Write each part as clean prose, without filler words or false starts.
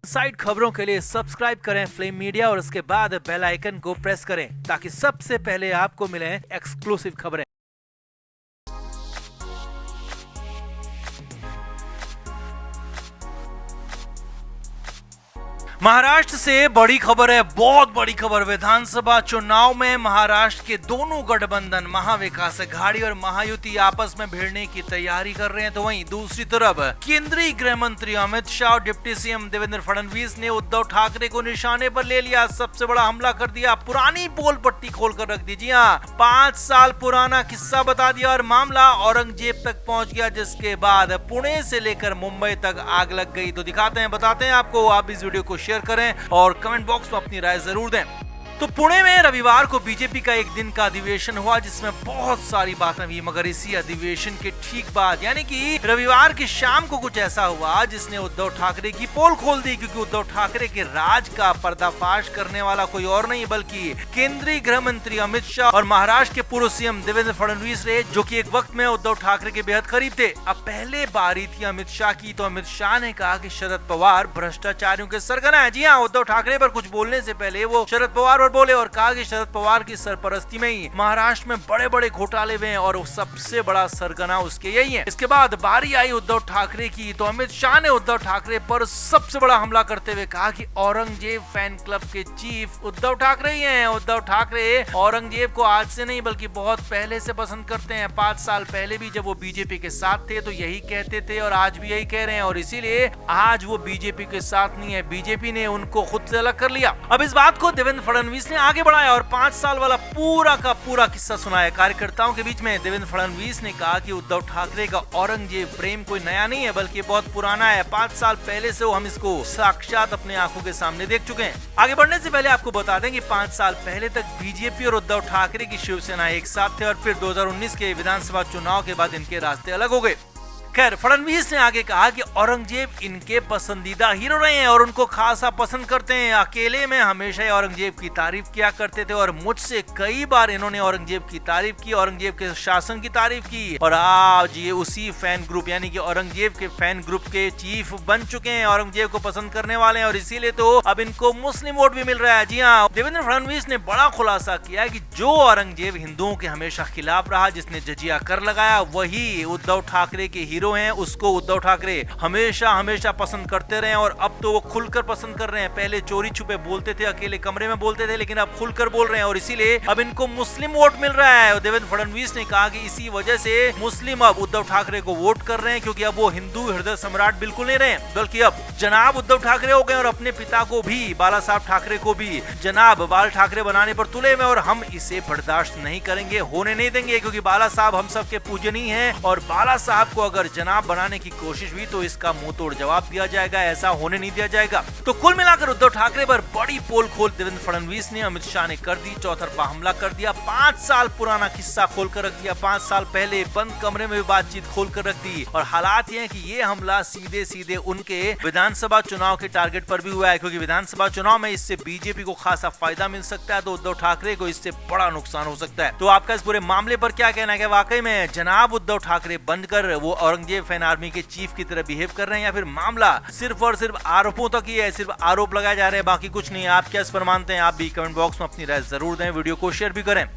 Side खबरों के लिए सब्सक्राइब करें फ्लेम मीडिया और उसके बाद बेल आइकन को प्रेस करें ताकि सबसे पहले आपको मिले एक्सक्लूसिव खबरें। महाराष्ट्र से बड़ी खबर है, बहुत बड़ी खबर। विधानसभा चुनाव में महाराष्ट्र के दोनों गठबंधन महाविकास अघाड़ी और महायुति आपस में भिड़ने की तैयारी कर रहे हैं। तो वहीं दूसरी तरफ केंद्रीय गृह मंत्री अमित शाह और डिप्टी सीएम देवेंद्र फडणवीस ने उद्धव ठाकरे को निशाने पर ले लिया, सबसे बड़ा हमला कर दिया, पुरानी पोल पट्टी खोलकर रख दी। जी हाँ, 5 साल पुराना किस्सा बता दिया और मामला औरंगजेब तक पहुंच गया, जिसके बाद पुणे से लेकर मुंबई तक आग लग गई। तो दिखाते हैं, बताते हैं आपको। आप इस वीडियो को शेयर करें और कमेंट बॉक्स में अपनी राय जरूर दें। तो पुणे में रविवार को बीजेपी का एक दिन का अधिवेशन हुआ जिसमें बहुत सारी बातें हुई, मगर इसी अधिवेशन के ठीक बाद यानी कि रविवार की शाम को कुछ ऐसा हुआ जिसने उद्धव ठाकरे की पोल खोल दी, क्योंकि उद्धव ठाकरे के राज का पर्दाफाश करने वाला कोई और नहीं बल्कि केंद्रीय गृह मंत्री अमित शाह और महाराष्ट्र के पूर्व सीएम देवेंद्र फडणवीस रहे, जो कि एक वक्त में उद्धव ठाकरे के बेहद करीब थे। अब पहले बारी थी अमित शाह की, तो अमित शाह ने कहा कि शरद पवार भ्रष्टाचारियों के सरगना है। जी हाँ, उद्धव ठाकरे पर कुछ बोलने से पहले वो शरद पवार बोले और कहा कि शरद पवार की सरपरस्ती में ही महाराष्ट्र में बड़े बड़े घोटाले हुए हैं और सबसे बड़ा सरगना उसके यही है। इसके बाद बारी आई उद्धव ठाकरे की, तो अमित शाह ने उद्धव ठाकरे पर सबसे बड़ा हमला करते हुए कहा कि औरंगजेब फैन क्लब के चीफ उद्धव ठाकरे ही हैं। उद्धव ठाकरे औरंगजेब को आज से नहीं बल्कि बहुत पहले से पसंद करते हैं। 5 साल पहले भी जब वो बीजेपी के साथ थे तो यही कहते थे और आज भी यही कह रहे हैं, और इसीलिए आज वो बीजेपी के साथ नहीं है, बीजेपी ने उनको खुद से अलग कर लिया। अब इस बात को देवेंद्र फडणवीस ने आगे बढ़ाया और 5 साल वाला पूरा का पूरा किस्सा सुनाया कार्यकर्ताओं के बीच में। देवेंद्र फडणवीस ने कहा कि उद्धव ठाकरे का औरंगजेब प्रेम कोई नया नहीं है बल्कि बहुत पुराना है। 5 साल पहले से हम इसको साक्षात अपने आंखों के सामने देख चुके हैं। आगे बढ़ने से पहले आपको बता दें कि 5 साल पहले तक बीजेपी और उद्धव ठाकरे की शिवसेना एक साथ थे और फिर 2019 के विधानसभा चुनाव के बाद इनके रास्ते अलग हो गए। खैर, फडणवीस ने आगे कहा कि औरंगजेब इनके पसंदीदा हीरो रहे हैं और उनको खासा पसंद करते हैं। अकेले में हमेशा ही औरंगजेब की तारीफ किया करते थे और मुझसे कई बार इन्होंने औरंगजेब की तारीफ की, औरंगजेब के शासन की तारीफ की, और आज ये उसी फैन ग्रुप यानी कि औरंगजेब के फैन ग्रुप के चीफ बन चुके हैं, औरंगजेब को पसंद करने वाले हैं, और इसीलिए तो अब इनको मुस्लिम वोट भी मिल रहा है। जी हाँ, देवेंद्र फडणवीस ने बड़ा खुलासा किया कि जो औरंगजेब हिंदुओं के हमेशा खिलाफ रहा, जिसने जजिया कर लगाया, वही उद्धव ठाकरे के हीरो हैं। उसको उद्धव ठाकरे हमेशा हमेशा पसंद करते रहे और अब तो वो खुलकर पसंद कर रहे हैं। पहले चोरी छुपे बोलते थे, अकेले कमरे में बोलते थे, लेकिन अब खुलकर बोल रहे हैं और इसीलिए अब इनको मुस्लिम वोट मिल रहा है। और देवेंद्र फडणवीस ने कहा कि इसी वजह से मुस्लिम अब उद्धव ठाकरे को वोट कर रहे हैं, क्योंकि अब वो हिंदू हृदय सम्राट बिल्कुल नहीं रहे बल्कि अब जनाब उद्धव ठाकरे हो गए और अपने पिता को भी, बाला साहब ठाकरे को भी जनाब बाल ठाकरे बनाने पर तुले हुए, और हम इसे बर्दाश्त नहीं करेंगे, होने नहीं देंगे, क्योंकि बाला साहब हम सबके पूजनीय हैं और बाला साहब को अगर जनाब बनाने की कोशिश हुई तो इसका मुंह तोड़ जवाब दिया जाएगा, ऐसा होने नहीं दिया जाएगा। तो कुल मिलाकर उद्धव ठाकरे पर बड़ी पोल खोल देवेंद्र फडणवीस ने, अमित शाह ने कर दी, चौतरफा हमला कर दिया, 5 साल पुराना किस्सा खोलकर रख दिया, 5 साल पहले बंद कमरे में बातचीत खोलकर रख दी, और हालात ये हैं कि ये हमला सीधे सीधे उनके विधानसभा चुनाव के टारगेट पर भी हुआ है, क्योंकि विधानसभा चुनाव में इससे बीजेपी को खासा फायदा मिल सकता है, तो उद्धव ठाकरे को इससे बड़ा नुकसान हो सकता है। तो आपका इस पूरे मामले पर क्या कहना है? क्या वाकई में जनाब उद्धव ठाकरे बनकर वो औरंगजेब फैन आर्मी के चीफ की तरह बिहेव कर रहे हैं, या फिर मामला सिर्फ और सिर्फ आरोपों तक ही है, सिर्फ आरोप लगाए जा रहे हैं, बाकी कुछ नहीं? आप क्या इस पर मानते हैं? आप भी कमेंट बॉक्स में अपनी राय जरूर दें, वीडियो को शेयर भी करें।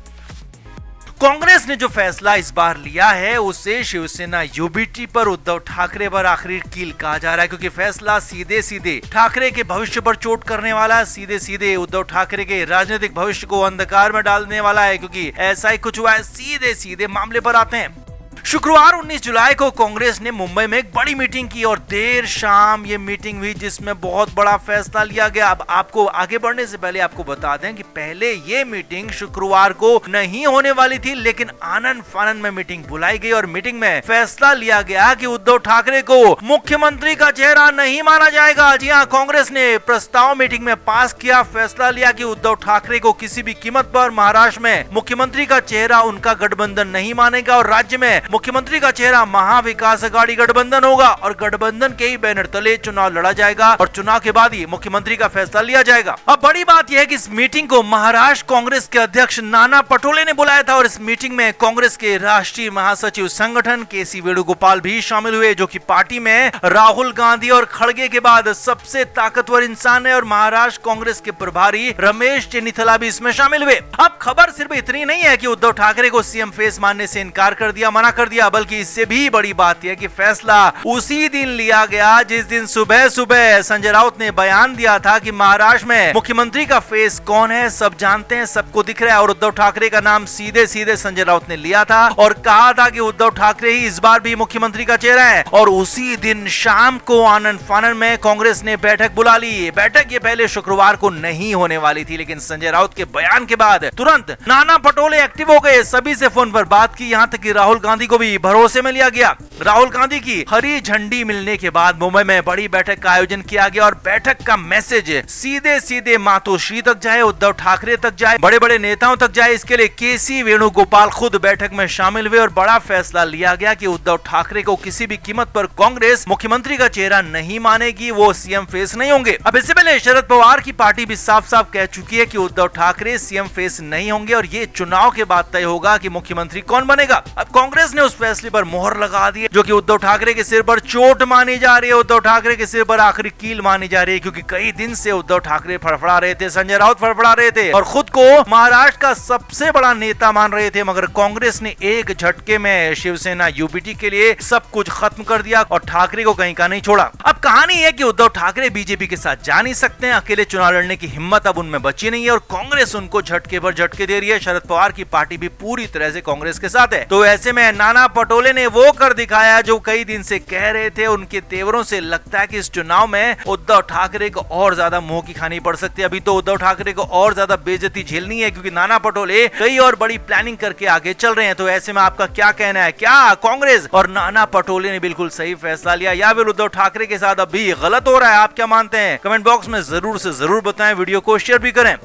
कांग्रेस ने जो फैसला इस बार लिया है उससे शिवसेना यूबीटी पर उद्धव ठाकरे पर आखिरी कील कहा जा रहा है, क्योंकि फैसला सीधे सीधे ठाकरे के भविष्य पर चोट करने वाला है, सीधे सीधे उद्धव ठाकरे के राजनीतिक भविष्य को अंधकार में डालने वाला है, क्योंकि ऐसा ही कुछ हुआ है। सीधे सीधे मामले पर आते हैं। शुक्रवार 19 जुलाई को कांग्रेस ने मुंबई में एक बड़ी मीटिंग की और देर शाम ये मीटिंग हुई जिसमें बहुत बड़ा फैसला लिया गया। अब आपको आगे बढ़ने से पहले आपको बता दें कि पहले ये मीटिंग शुक्रवार को नहीं होने वाली थी, लेकिन आनंद फानंद में मीटिंग बुलाई गई और मीटिंग में फैसला लिया गया कि उद्धव ठाकरे को मुख्यमंत्री का चेहरा नहीं माना जाएगा। जी हाँ, कांग्रेस ने प्रस्ताव मीटिंग में पास किया, फैसला लिया कि उद्धव ठाकरे को किसी भी कीमत पर महाराष्ट्र में मुख्यमंत्री का चेहरा उनका गठबंधन नहीं मानेगा और राज्य में मुख्यमंत्री का चेहरा महाविकास अघाड़ी गठबंधन होगा और गठबंधन के ही बैनर तले चुनाव लड़ा जाएगा और चुनाव के बाद ही मुख्यमंत्री का फैसला लिया जाएगा। अब बड़ी बात यह है कि इस मीटिंग को महाराष्ट्र कांग्रेस के अध्यक्ष नाना पटोले ने बुलाया था और इस मीटिंग में कांग्रेस के राष्ट्रीय महासचिव संगठन केसी वेणुगोपाल भी शामिल हुए, जो कि पार्टी में राहुल गांधी और खड़गे के बाद सबसे ताकतवर इंसान है और महाराष्ट्र कांग्रेस के प्रभारी रमेश चेन्नीथला भी इसमें शामिल हुए। अब खबर सिर्फ इतनी नहीं है कि उद्धव ठाकरे को सीएम फेस मानने से इनकार कर दिया, मना कर दिया, बल्कि इससे भी बड़ी बात यह कि फैसला उसी दिन लिया गया जिस दिन सुबह सुबह संजय राउत ने बयान दिया था कि महाराष्ट्र में मुख्यमंत्री का फेस कौन है सब जानते हैं, सबको दिख रहा है और उद्धव ठाकरे का नाम सीधे सीधे संजय राउत ने लिया था और कहा था कि उद्धव ठाकरे ही इस बार भी मुख्यमंत्री का चेहरा है। और उसी दिन शाम को आनंद फानन में कांग्रेस ने बैठक बुला ली। बैठक ये पहले शुक्रवार को नहीं होने वाली थी, लेकिन संजय राउत के बयान के बाद तुरंत नाना पटोले एक्टिव हो गए, सभी से फोन पर बात की, यहाँ तक कि राहुल गांधी को भी भरोसे में लिया गया। राहुल गांधी की हरी झंडी मिलने के बाद मुंबई में बड़ी बैठक का आयोजन किया गया और बैठक का मैसेज सीधे सीधे मातोश्री तक जाए, उद्धव ठाकरे तक जाए, बड़े बड़े नेताओं तक जाए। इसके लिए केसी वेणुगोपाल खुद बैठक में शामिल हुए और बड़ा फैसला लिया गया कि उद्धव ठाकरे को किसी भी कीमत पर कांग्रेस मुख्यमंत्री का चेहरा नहीं मानेगी, वो सीएम फेस नहीं होंगे। अब इससे पहले शरद पवार की पार्टी भी साफ साफ कह चुकी है कि उद्धव ठाकरे सीएम फेस नहीं होंगे और ये चुनाव के बाद तय होगा कि मुख्यमंत्री कौन बनेगा। अब कांग्रेस ने उस फैसले पर मोहर लगा दी है, जो कि उद्धव ठाकरे के सिर पर चोट मानी जा रही है, उद्धव ठाकरे के सिर पर आखिरी कील मानी जा रही है, क्योंकि कई दिन से उद्धव ठाकरे फड़फड़ा रहे थे, संजय राउत फड़फड़ा रहे थे और खुद को महाराष्ट्र का सबसे बड़ा नेता मान रहे थे, मगर कांग्रेस ने एक झटके में शिवसेना यूबीटी के लिए सब कुछ खत्म कर दिया और ठाकरे को कहीं का नहीं छोड़ा। अब कहानी है कि उद्धव ठाकरे बीजेपी के साथ जा नहीं सकते हैं, अकेले चुनाव लड़ने की हिम्मत अब उनमें बची नहीं है और कांग्रेस उनको झटके पर झटके दे रही है। शरद पवार की पार्टी भी पूरी तरह से कांग्रेस के साथ है। तो ऐसे में नाना पटोले ने वो कर दिखाया जो कई दिन से कह रहे थे। उनके तेवरों से लगता है कि इस चुनाव में उद्धव ठाकरे को और ज्यादा मुंह की खानी पड़ सकती है। अभी तो उद्धव ठाकरे को और ज्यादा बेइज्जती झेलनी है, क्योंकि नाना पटोले कई और बड़ी प्लानिंग करके आगे चल रहे हैं। तो ऐसे में आपका क्या कहना है? क्या कांग्रेस और नाना पटोले ने बिल्कुल सही फैसला लिया या फिर उद्धव ठाकरे के साथ अभी गलत हो रहा है? आप क्या मानते हैं? कमेंट बॉक्स में जरूर से जरूर बताएं, वीडियो को शेयर भी करें।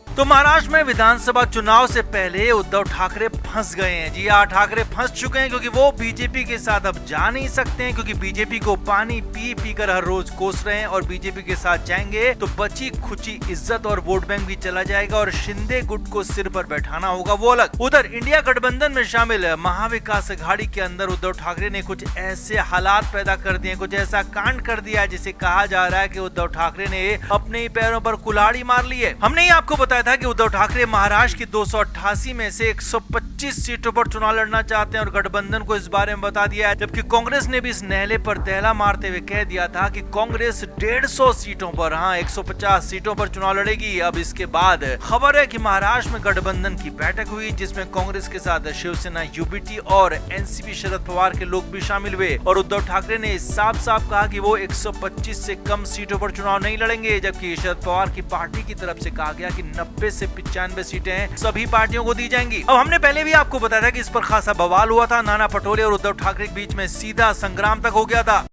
तो महाराष्ट्र में विधानसभा चुनाव से पहले उद्धव ठाकरे फंस गए हैं। जी हाँ, ठाकरे फंस चुके हैं, क्योंकि वो बीजेपी के साथ अब जा नहीं सकते हैं, क्योंकि बीजेपी को पानी पी पी कर हर रोज कोस रहे हैं और बीजेपी के साथ जाएंगे तो बची खुची इज्जत और वोट बैंक भी चला जाएगा और शिंदे गुट को सिर पर बैठाना होगा वो अलग। उधर इंडिया गठबंधन में शामिल महाविकास अघाड़ी के अंदर उद्धव ठाकरे ने कुछ ऐसे हालात पैदा कर दिए, कुछ ऐसा कांड कर दिया है जिसे कहा जा रहा है कि उद्धव ठाकरे ने अपने ही पैरों पर कुल्हाड़ी मार ली है। हमने ही आपको बताया था कि उद्धव ठाकरे महाराष्ट्र की 288 में से 125 सीटों पर चुनाव लड़ना चाहते हैं और गठबंधन को इस बारे में बता दिया है, जबकि कांग्रेस ने भी इस नहले पर दहला मारते हुए कह दिया था कि कांग्रेस 150 सीटों पर, हाँ 150 सीटों पर चुनाव लड़ेगी। अब इसके बाद खबर है कि महाराष्ट्र में गठबंधन की बैठक हुई, जिसमें कांग्रेस के साथ शिवसेना यूबीटी और एनसीपी शरद पवार के लोग भी शामिल हुए और उद्धव ठाकरे ने साफ साफ कहा कि वो 125 से कम सीटों पर चुनाव नहीं लड़ेंगे, जबकि शरद पवार की पार्टी की तरफ से कहा गया कि 90 से 95 सीटें सभी पार्टियों को दी जाएंगी। अब हमने पहले भी आपको बताया था कि इस पर खासा बवाल हुआ था, नाना पटोले और उद्धव ठाकरे के बीच में सीधा संग्राम तक हो गया था।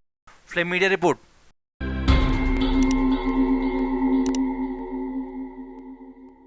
Flame media report.